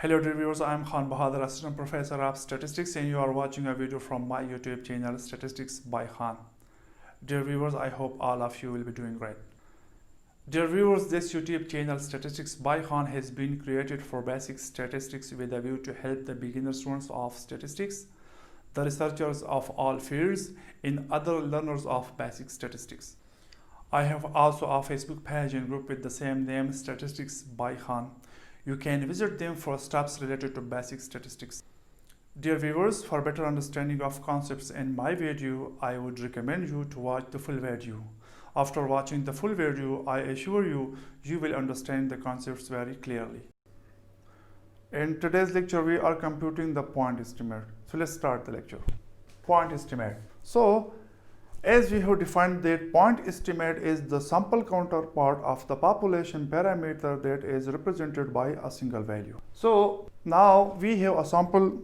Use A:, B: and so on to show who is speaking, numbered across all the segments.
A: Hello dear viewers, I am Khan Bahadur, Assistant Professor of Statistics, and you are watching a video from my YouTube channel Statistics by Khan. Dear viewers, I hope all of you will be doing great. Dear viewers, this YouTube channel Statistics by Khan has been created for basic statistics with a view to help the beginner students of statistics, the researchers of all fields, and other learners of basic statistics. I have also a Facebook page and group with the same name, Statistics by Khan. You can visit them for steps related to basic statistics. Dear viewers, for better understanding of concepts in my video, I would recommend you to watch the full video. After watching the full video, I assure you, you will understand the concepts very clearly. In today's lecture, we are computing the point estimate. So let's start the lecture. Point estimate. So, as we have defined that point estimate is the sample counterpart of the population parameter that is represented by a single value. So now we have a sample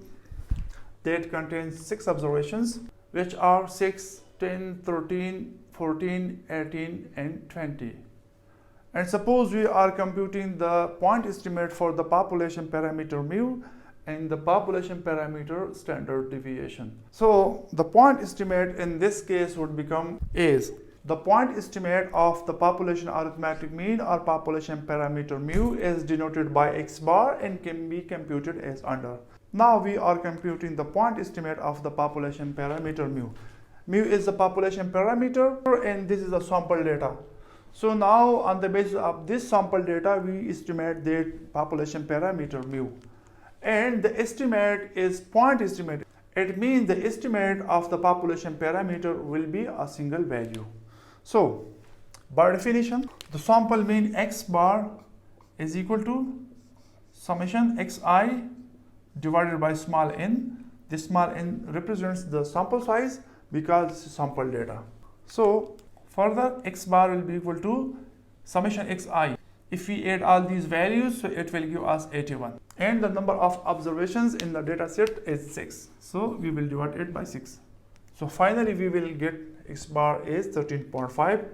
A: that contains 6 observations, which are 6, 10, 13, 14, 18 and 20. And suppose we are computing the point estimate for the population parameter mu and the population parameter standard deviation. So the point estimate in this case would become is the point estimate of the population arithmetic mean or population parameter mu is denoted by x bar and can be computed as under. Now we are computing the point estimate of the population parameter mu. Mu is the population parameter and this is the sample data. So now on the basis of this sample data we estimate the population parameter mu. And the estimate is point estimate. It means the estimate of the population parameter will be a single value. So, by definition, the sample mean x bar is equal to summation xi divided by small n. This small n represents the sample size because this is sample data. So, further x bar will be equal to summation xi. If we add all these values, so it will give us 81. And the number of observations in the data set is 6. So we will divide it by 6. So finally we will get x bar is 13.5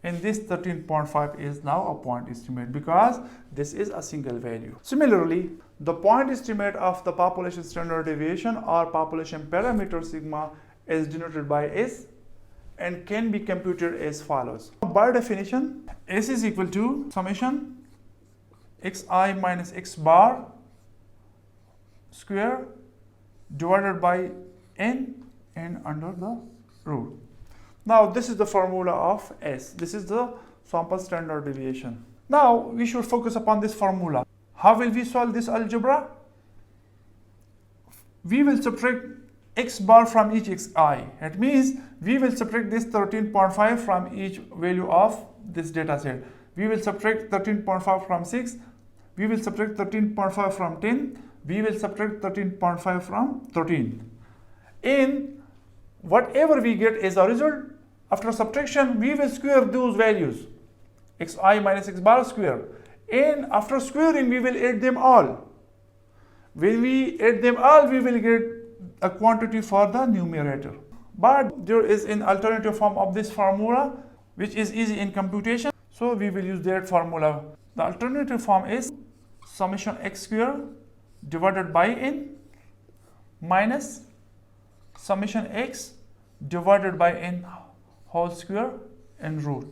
A: and this 13.5 is now a point estimate because this is a single value. Similarly, the point estimate of the population standard deviation or population parameter sigma is denoted by S and can be computed as follows. By definition, S is equal to summation xi minus x bar square divided by n and under the root. Now this is the formula of S. This is the sample standard deviation. Now we should focus upon this formula. How will we solve this algebra? We will subtract x bar from each xi. It means we will subtract this 13.5 from each value of this data set. We will subtract 13.5 from 6. We will subtract 13.5 from 10. We will subtract 13.5 from 13. And whatever we get as a result, after subtraction, we will square those values. xi minus x bar square. And after squaring, we will add them all. When we add them all, we will get a quantity for the numerator. But there is an alternative form of this formula which is easy in computation. So we will use that formula. The alternative form is summation x square divided by n minus summation x divided by n whole square and root.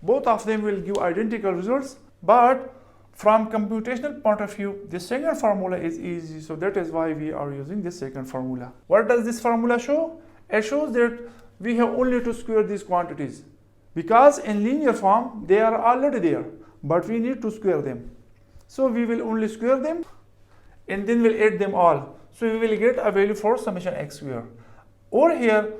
A: Both of them will give identical results, but from computational point of view, the second formula is easy, so that is why we are using this second formula. What does this formula show? It shows that we have only to square these quantities because in linear form they are already there, but we need to square them. So we will only square them and then we'll add them all. So we will get a value for summation x square. Over here,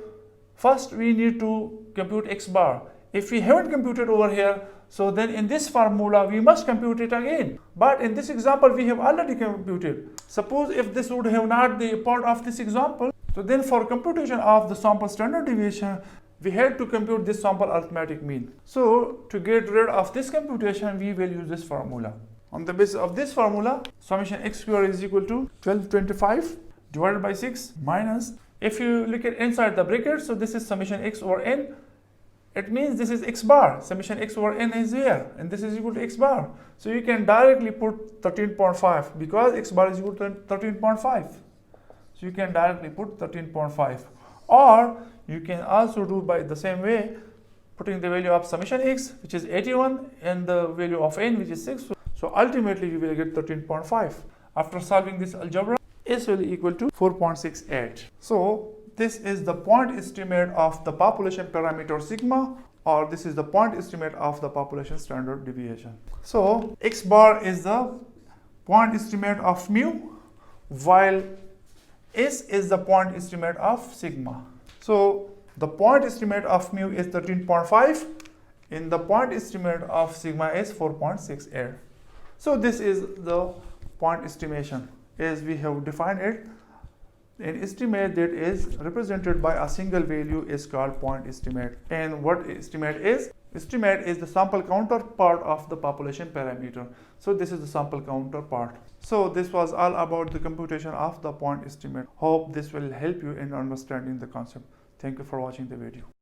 A: first we need to compute x bar. If we haven't computed over here, so then in this formula we must compute it again. But in this example we have already computed. Suppose if this would have not been part of this example, so then for computation of the sample standard deviation, we had to compute this sample arithmetic mean. So to get rid of this computation, we will use this formula. On the basis of this formula, summation x square is equal to 1225 divided by 6 minus, if you look at inside the bracket, so this is summation x over n, it means this is x bar. Summation x over n is here, and this is equal to x bar. So you can directly put 13.5 because x bar is equal to 13.5. So you can directly put 13.5. Or you can also do by the same way, putting the value of summation x, which is 81, and the value of n, which is 6. So ultimately you will get 13.5. After solving this algebra, s will equal to 4.68. So this is the point estimate of the population parameter sigma, or this is the point estimate of the population standard deviation. So x bar is the point estimate of mu, while s is the point estimate of sigma. So the point estimate of mu is 13.5, and the point estimate of sigma is 4.68. So this is the point estimation as we have defined it. An estimate that is represented by a single value is called point estimate. And what estimate is? Estimate is the sample counter part of the population parameter. So this is the sample counter part. So this was all about the computation of the point estimate. Hope this will help you in understanding the concept. Thank you for watching the video.